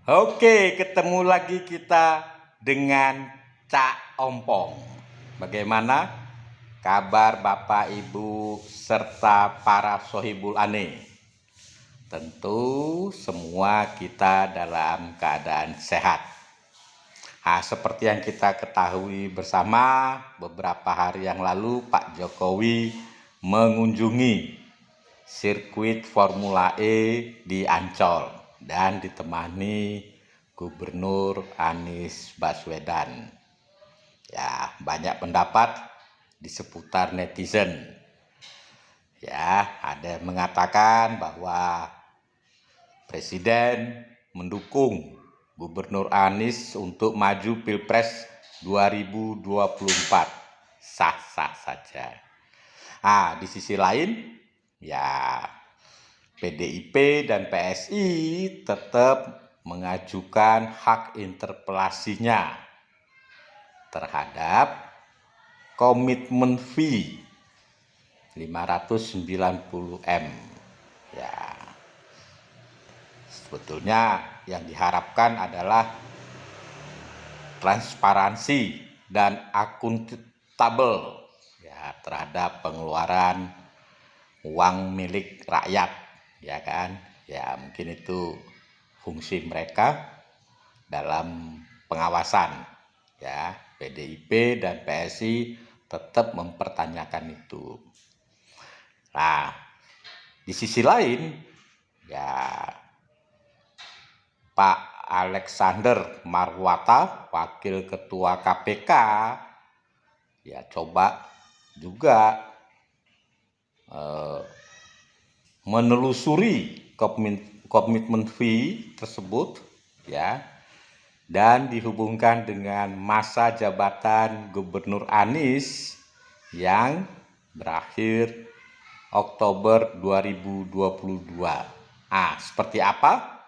Oke, ketemu lagi kita dengan Cak Ompong. Bagaimana kabar Bapak, Ibu, serta para sohibul ane? Tentu semua kita dalam keadaan sehat. Nah, seperti yang kita ketahui bersama, beberapa hari yang lalu Pak Jokowi mengunjungi sirkuit Formula E di Ancol dan ditemani Gubernur Anies Baswedan. Ya, banyak pendapat di seputar netizen. Ya, ada yang mengatakan bahwa Presiden mendukung Gubernur Anies untuk maju Pilpres 2024. Sah-sah saja. Di sisi lain, ya PDIP dan PSI tetap mengajukan hak interpelasinya terhadap komitmen fee 590M. Ya, sebetulnya yang diharapkan adalah transparansi dan akuntabel ya terhadap pengeluaran uang milik rakyat, ya kan? Ya, mungkin itu fungsi mereka dalam pengawasan. Ya, PDIP dan PSI tetap mempertanyakan itu. Nah, di sisi lain, ya Pak Alexander Marwata, Wakil Ketua KPK, ya coba juga menelusuri komitmen fee tersebut ya dan dihubungkan dengan masa jabatan Gubernur Anies yang berakhir Oktober 2022. Seperti apa?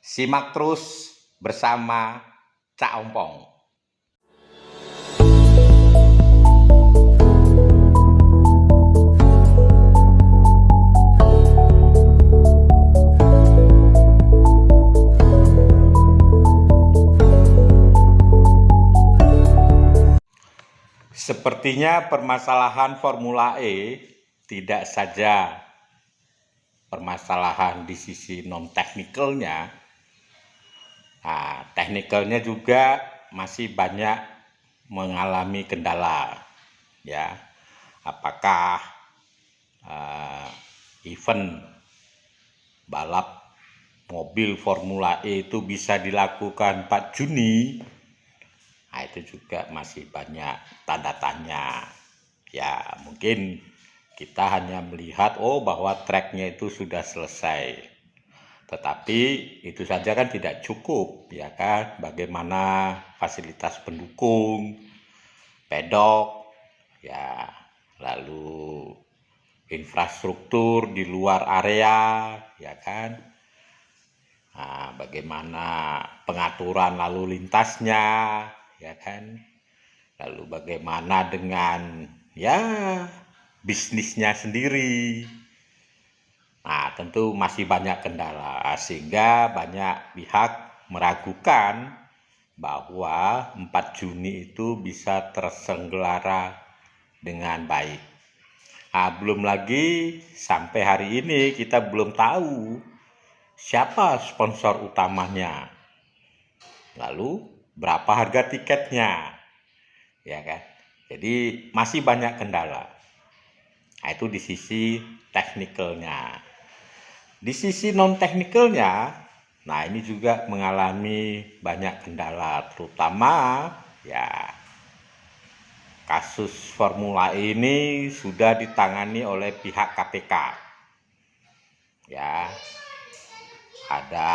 Simak terus bersama Cak Ompong. Sepertinya permasalahan Formula E tidak saja permasalahan di sisi non-teknikalnya, teknikalnya juga masih banyak mengalami kendala. Ya, apakah event balap mobil Formula E itu bisa dilakukan 4 Juni? Itu juga masih banyak tanda tanya. Ya, mungkin kita hanya melihat bahwa treknya itu sudah selesai. Tetapi itu saja kan tidak cukup, ya kan? Bagaimana fasilitas pendukung, pedok, ya, lalu infrastruktur di luar area, ya kan? Bagaimana pengaturan lalu lintasnya, ya kan? Lalu bagaimana dengan ya bisnisnya sendiri. Tentu masih banyak kendala sehingga banyak pihak meragukan bahwa 4 Juni itu bisa terselenggara dengan baik. Belum lagi sampai hari ini kita belum tahu siapa sponsor utamanya. Lalu berapa harga tiketnya? Ya kan? Jadi masih banyak kendala. Itu di sisi teknikalnya. Di sisi non teknikalnya, ini juga mengalami banyak kendala, terutama ya kasus Formula E ini sudah ditangani oleh pihak KPK. Ya, ada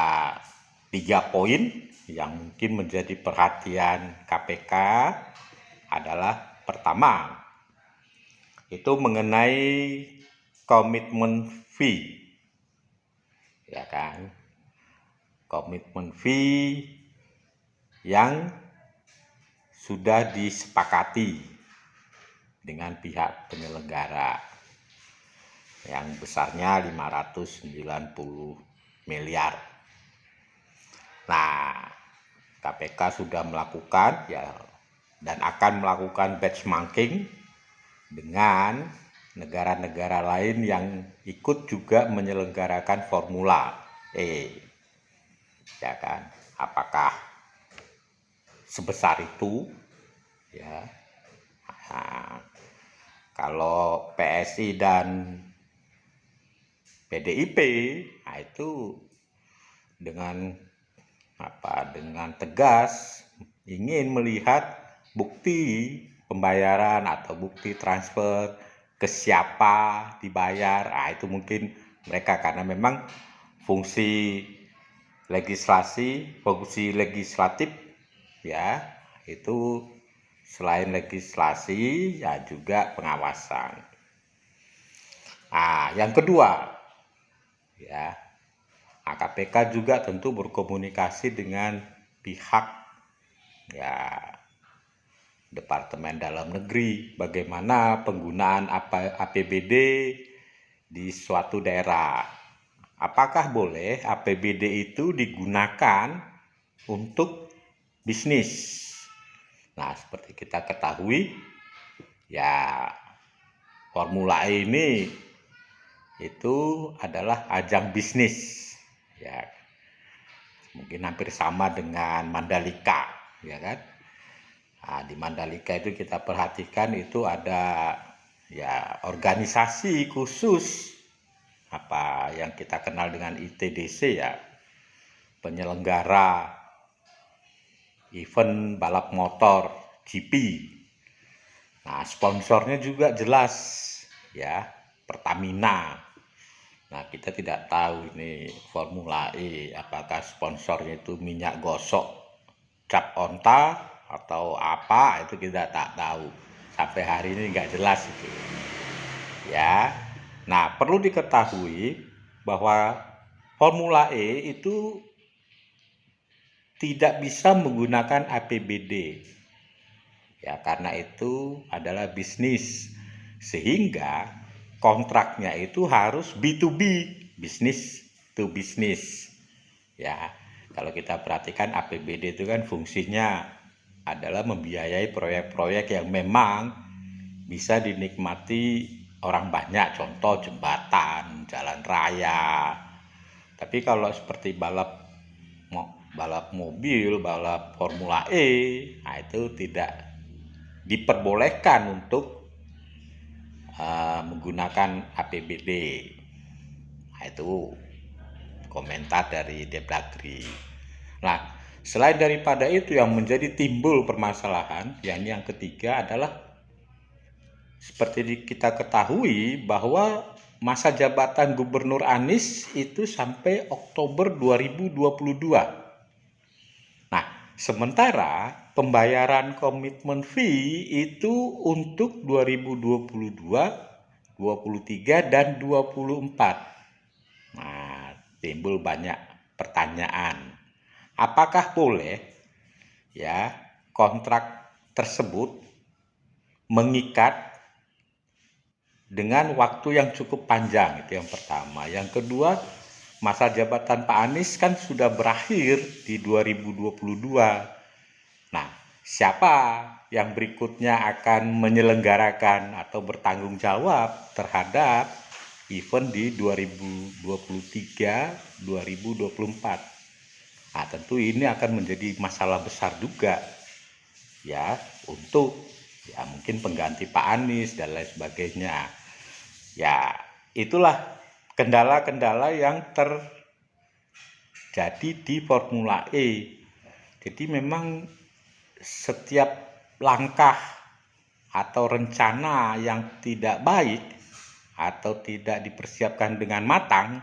3 poin yang mungkin menjadi perhatian KPK adalah pertama, itu mengenai komitmen fee. Ya kan? Komitmen fee yang sudah disepakati dengan pihak penyelenggara yang besarnya 590 miliar. Nah, KPK sudah melakukan ya dan akan melakukan benchmarking dengan negara-negara lain yang ikut juga menyelenggarakan Formula E. Ya kan? Apakah sebesar itu ya? Nah, kalau PSI dan PDIP, nah itu dengan dengan tegas ingin melihat bukti pembayaran atau bukti transfer ke siapa dibayar. Nah, itu mungkin mereka karena memang fungsi fungsi legislatif ya, itu selain legislasi ya juga pengawasan. Nah, yang kedua ya, KPK juga tentu berkomunikasi dengan pihak ya Departemen Dalam Negeri bagaimana penggunaan APBD di suatu daerah. Apakah boleh APBD itu digunakan untuk bisnis? Nah, seperti kita ketahui ya, Formula E ini itu adalah ajang bisnis ya, mungkin hampir sama dengan Mandalika ya kan. Nah, di Mandalika itu kita perhatikan itu ada ya organisasi khusus yang kita kenal dengan ITDC ya, penyelenggara event balap motor GP. Nah, sponsornya juga jelas ya, Pertamina. Nah, kita tidak tahu ini Formula E apakah sponsornya itu minyak gosok cap onta atau apa, itu kita tak tahu. Sampai hari ini nggak jelas itu. Ya. Nah, perlu diketahui bahwa Formula E itu tidak bisa menggunakan APBD. Ya, karena itu adalah bisnis. Sehingga kontraknya itu harus B2B, bisnis to bisnis. Ya, kalau kita perhatikan APBD itu kan fungsinya adalah membiayai proyek-proyek yang memang bisa dinikmati orang banyak, contoh jembatan, jalan raya. Tapi kalau seperti balap mobil, balap Formula E, nah itu tidak diperbolehkan untuk menggunakan APBD. Nah, itu komentar dari Depdagri. Nah, selain daripada itu yang menjadi timbul permasalahan, yang ketiga adalah seperti kita ketahui bahwa masa jabatan Gubernur Anies itu sampai Oktober 2022. Nah, sementara pembayaran komitmen fee itu untuk 2022, 23 dan 24. Nah, timbul banyak pertanyaan. Apakah boleh ya kontrak tersebut mengikat dengan waktu yang cukup panjang? Itu yang pertama. Yang kedua, masa jabatan Pak Anies kan sudah berakhir di 2022. Nah, siapa yang berikutnya akan menyelenggarakan atau bertanggung jawab terhadap event di 2023-2024? Nah, tentu ini akan menjadi masalah besar juga ya, untuk ya mungkin pengganti Pak Anies dan lain sebagainya. Ya, itulah kendala-kendala yang terjadi di Formula E. Jadi memang setiap langkah atau rencana yang tidak baik atau tidak dipersiapkan dengan matang,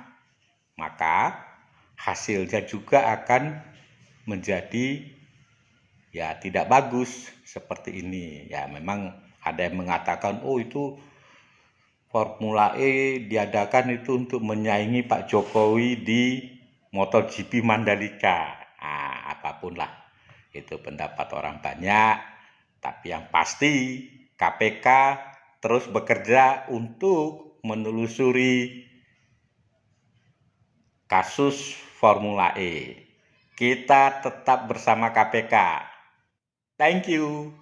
maka hasilnya juga akan menjadi ya tidak bagus seperti ini. Ya memang ada yang mengatakan, oh itu Formula E diadakan itu untuk menyaingi Pak Jokowi di MotoGP Mandalika. Nah, apapun lah itu pendapat orang banyak, tapi yang pasti KPK terus bekerja untuk menelusuri kasus Formula E. kita tetap bersama KPK. Thank you.